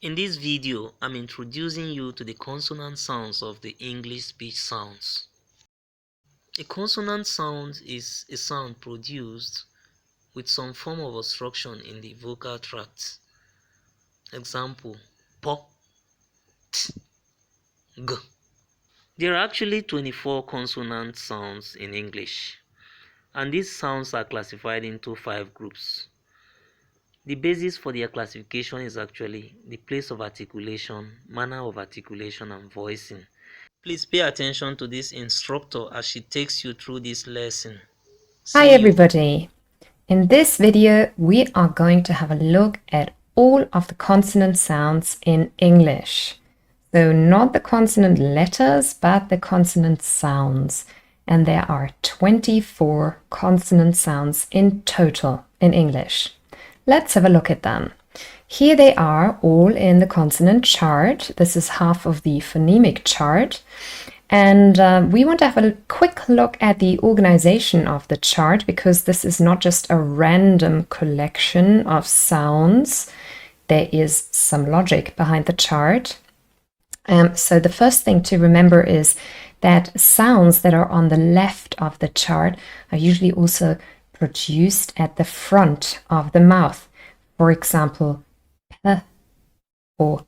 In this video, I'm introducing you to the consonant sounds of the English speech sounds. A consonant sound is a sound produced with some form of obstruction in the vocal tract. Example, po, t, g. There are actually 24 consonant sounds in English, and these sounds are classified into 5 groups. The basis for their classification is actually the place of articulation, manner of articulation, and voicing. Please pay attention to this instructor as she takes you through this lesson. Hi See you. everybody! In this video we are going to have a look at all of the consonant sounds in English. So not the consonant letters but the consonant sounds. And there are 24 consonant sounds in total in English. Let's have a look at them. Here they are all in the consonant chart. This is half of the phonemic chart. And we want to have a quick look at the organization of the chart because this is not just a random collection of sounds. There is some logic behind the chart. So the first thing to remember is that sounds that are on the left of the chart are usually also produced at the front of the mouth. For example, p or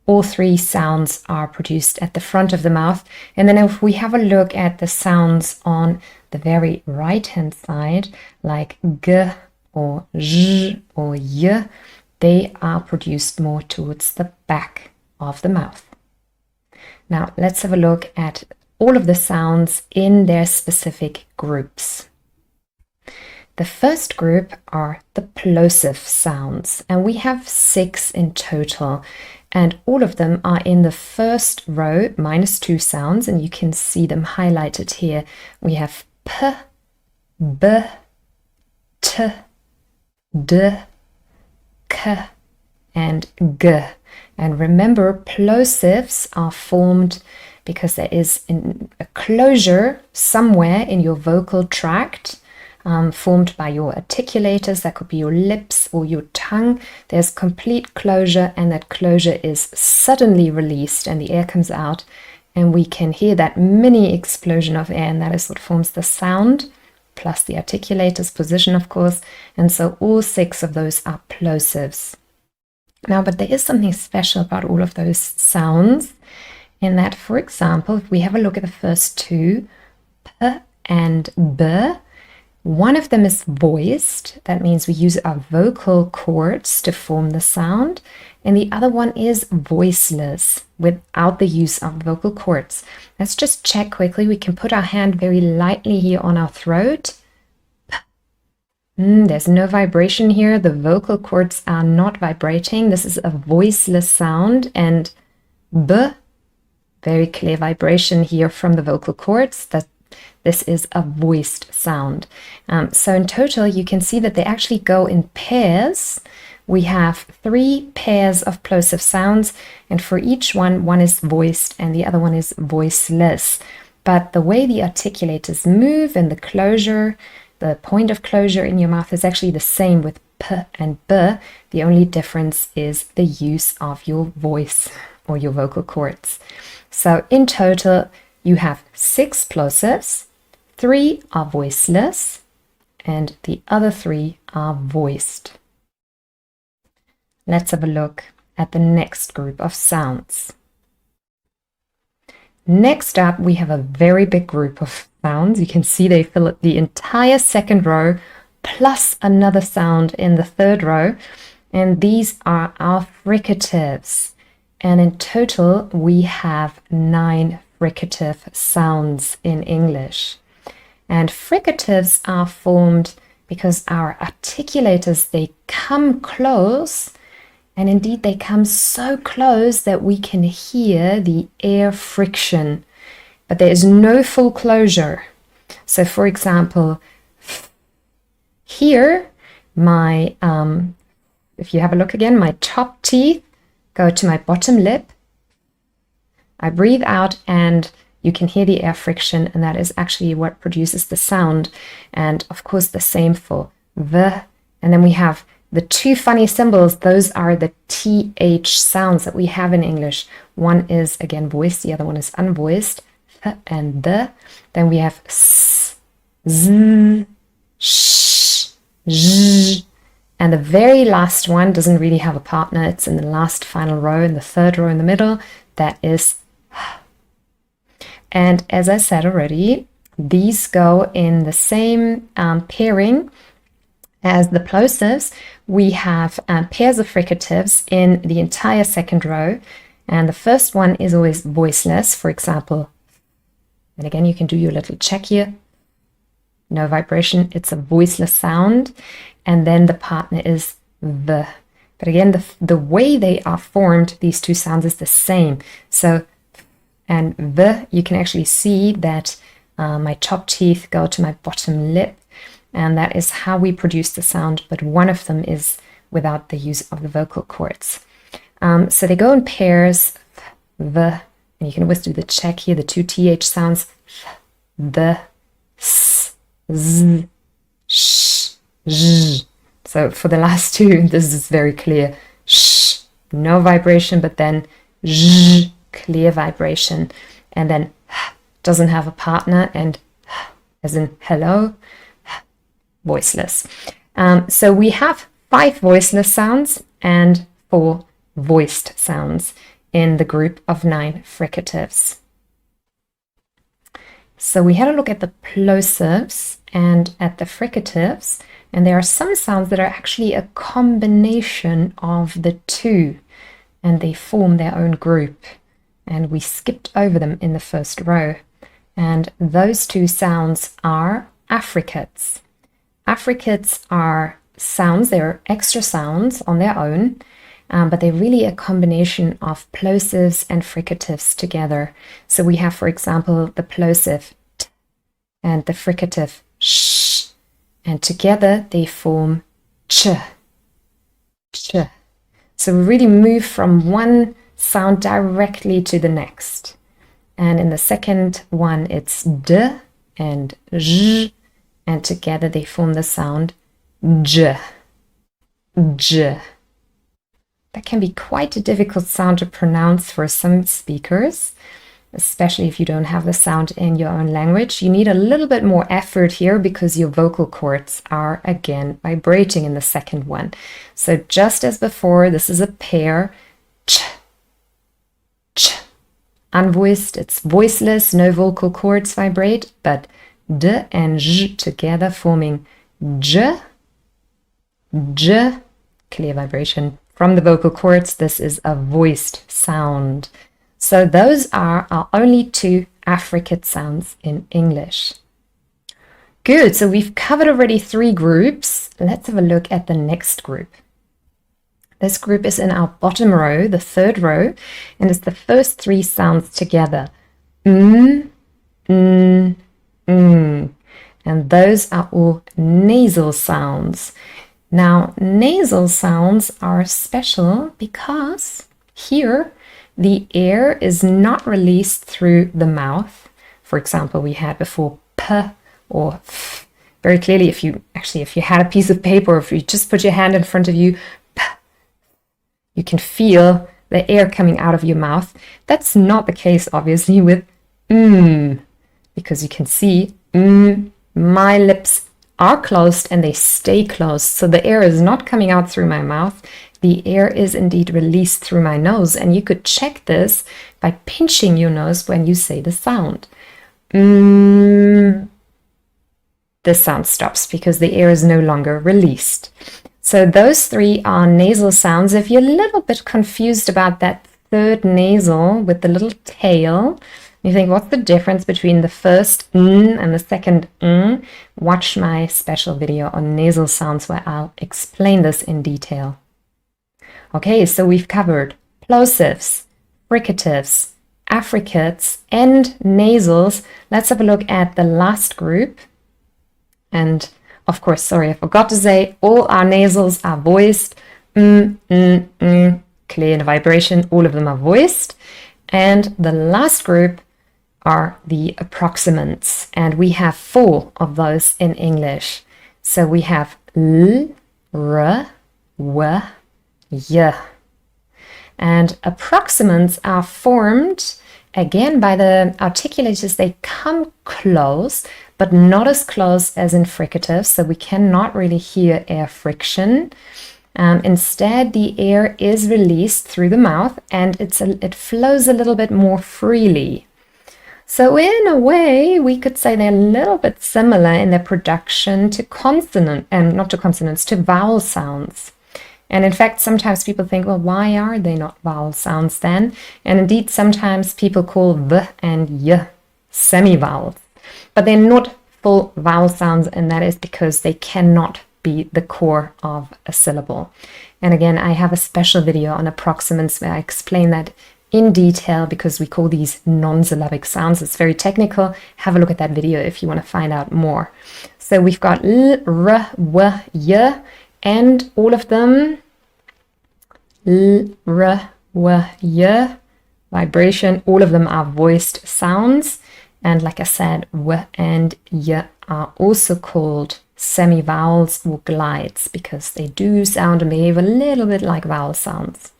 all three sounds are produced at the front of the mouth. And then if we have a look at the sounds on the very right-hand side, like g or j or y, they are produced more towards the back of the mouth. Now let's have a look at all of the sounds in their specific groups. The first group are the plosive sounds, and we have 6 in total, and all of them are in the first row, -2 sounds, and you can see them highlighted here. We have p, b, t, d, k, and g. And remember, plosives are formed because there is a closure somewhere in your vocal tract, formed by your articulators. That could be your lips or your tongue. There's complete closure, and that closure is suddenly released and the air comes out, and we can hear that mini explosion of air, and that is what forms the sound, plus the articulator's position, of course. And so all 6 of those are plosives. Now, but there is something special about all of those sounds, in that, for example, if we have a look at the first 2, p and b, one of them is voiced. That means we use our vocal cords to form the sound. And the other one is voiceless, without the use of vocal cords. Let's just check quickly. We can put our hand very lightly here on our throat. There's no vibration here. The vocal cords are not vibrating. This is a voiceless sound. And b, very clear vibration here from the vocal cords. This is a voiced sound. So in total, you can see that they actually go in pairs. We have 3 pairs of plosive sounds, and for each one is voiced and the other one is voiceless. But the way the articulators move and the closure, the point of closure in your mouth is actually the same with p and b. The only difference is the use of your voice or your vocal cords. So in total, you have 6 plosives, 3 are voiceless, and the other 3 are voiced. Let's have a look at the next group of sounds. Next up, we have a very big group of sounds. You can see they fill up the entire second row, plus another sound in the third row, and these are our fricatives. And in total, we have 9 fricative sounds in English. And fricatives are formed because our articulators, they come close, and indeed they come so close that we can hear the air friction, but there is no full closure. So for example, here, if you have a look again, my top teeth go to my bottom lip. I breathe out and you can hear the air friction, and that is actually what produces the sound. And of course the same for v. And then we have The two funny symbols, those are the TH sounds that we have in English. One is, again, voiced, the other one is unvoiced, th and the. Then we have s, z, sh, zh. And the very last one doesn't really have a partner. It's in the last final row, in the third row in the middle. That is h. And as I said already, these go in the same pairing as the plosives. We have pairs of fricatives in the entire second row. And the first one is always voiceless, for example. And again, you can do your little check here. No vibration, it's a voiceless sound. And then the partner is the. But again, the way they are formed, these two sounds, is the same. So, and the, you can actually see that my top teeth go to my bottom lip. And that is how we produce the sound, but one of them is without the use of the vocal cords. So they go in pairs, the, and you can always do the check here, the two TH sounds, the, s, z, sh, zh. So for the last two, this is very clear. Sh, no vibration, but then zh, clear vibration. And then doesn't have a partner, and as in hello, voiceless. So we have 5 voiceless sounds and 4 voiced sounds in the group of 9 fricatives. So we had a look at the plosives and at the fricatives, and there are some sounds that are actually a combination of the two, and they form their own group. And we skipped over them in the first row. And those two sounds are affricates. Affricates are sounds, they're extra sounds on their own, but they're really a combination of plosives and fricatives together. So we have, for example, the plosive t and the fricative sh, and together they form ch, ch. So we really move from one sound directly to the next. And in the second one, it's d and j, and together they form the sound j, j. That can be quite a difficult sound to pronounce for some speakers, especially if you don't have the sound in your own language. You need a little bit more effort here because your vocal cords are again vibrating in the second one. So just as before, this is a pair, ch, ch. Unvoiced, it's voiceless, no vocal cords vibrate, but d and j together forming j, j, clear vibration from the vocal cords. This is a voiced sound. So those are our only 2 affricate sounds in English. Good, so we've covered already 3 groups. Let's have a look at the next group. This group is in our bottom row, the third row, and it's the first 3 sounds together. And those are all nasal sounds. Now, nasal sounds are special because here the air is not released through the mouth. For example, we had before p or f. Very clearly, if you had a piece of paper, or if you just put your hand in front of you, p, you can feel the air coming out of your mouth. That's not the case, obviously, with because you can see my lips are closed and they stay closed. So the air is not coming out through my mouth. The air is indeed released through my nose. And you could check this by pinching your nose when you say the sound. The sound stops because the air is no longer released. So those 3 are nasal sounds. If you're a little bit confused about that third nasal with the little tail, you think, what's the difference between the first n and the second n? Watch my special video on nasal sounds where I'll explain this in detail. Okay, so we've covered plosives, fricatives, affricates, and nasals. Let's have a look at the last group. And of course, sorry, I forgot to say, all our nasals are voiced. Clear vibration, all of them are voiced. And the last group are the approximants, and we have 4 of those in English. So we have l, r, w, y. And approximants are formed again by the articulators. They come close, but not as close as in fricatives, so we cannot really hear air friction. Instead, the air is released through the mouth and it flows a little bit more freely. So in a way, we could say they're a little bit similar in their production to consonant, and not to consonants, to vowel sounds. And in fact, sometimes people think, well, why are they not vowel sounds then? And indeed, sometimes people call v and y semivowels, but they're not full vowel sounds, and that is because they cannot be the core of a syllable. And again, I have a special video on approximants where I explain that in detail because we call these non-syllabic sounds. It's very technical. Have a look at that video if you want to find out more. So we've got l, r, w, y, and all of them, l, r, w, y, vibration, all of them are voiced sounds. And like I said, w and y are also called semivowels or glides because they do sound and behave a little bit like vowel sounds.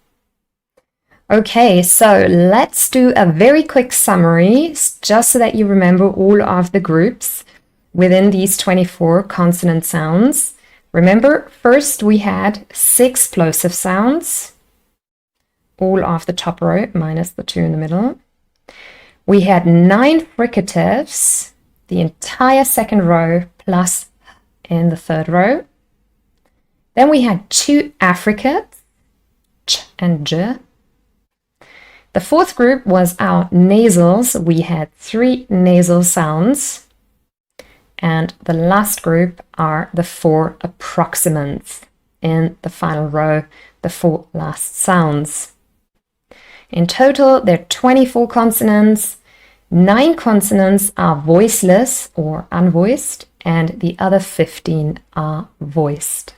Okay, so let's do a very quick summary just so that you remember all of the groups within these 24 consonant sounds. Remember, first we had 6 plosive sounds, all of the top row minus the 2 in the middle. We had 9 fricatives, the entire second row plus in the third row. Then we had 2 affricates, ch and j. The fourth group was our nasals. We had 3 nasal sounds. And the last group are the 4 approximants in the final row, the 4 last sounds. In total, there are 24 consonants. 9 consonants are voiceless or unvoiced, and the other 15 are voiced.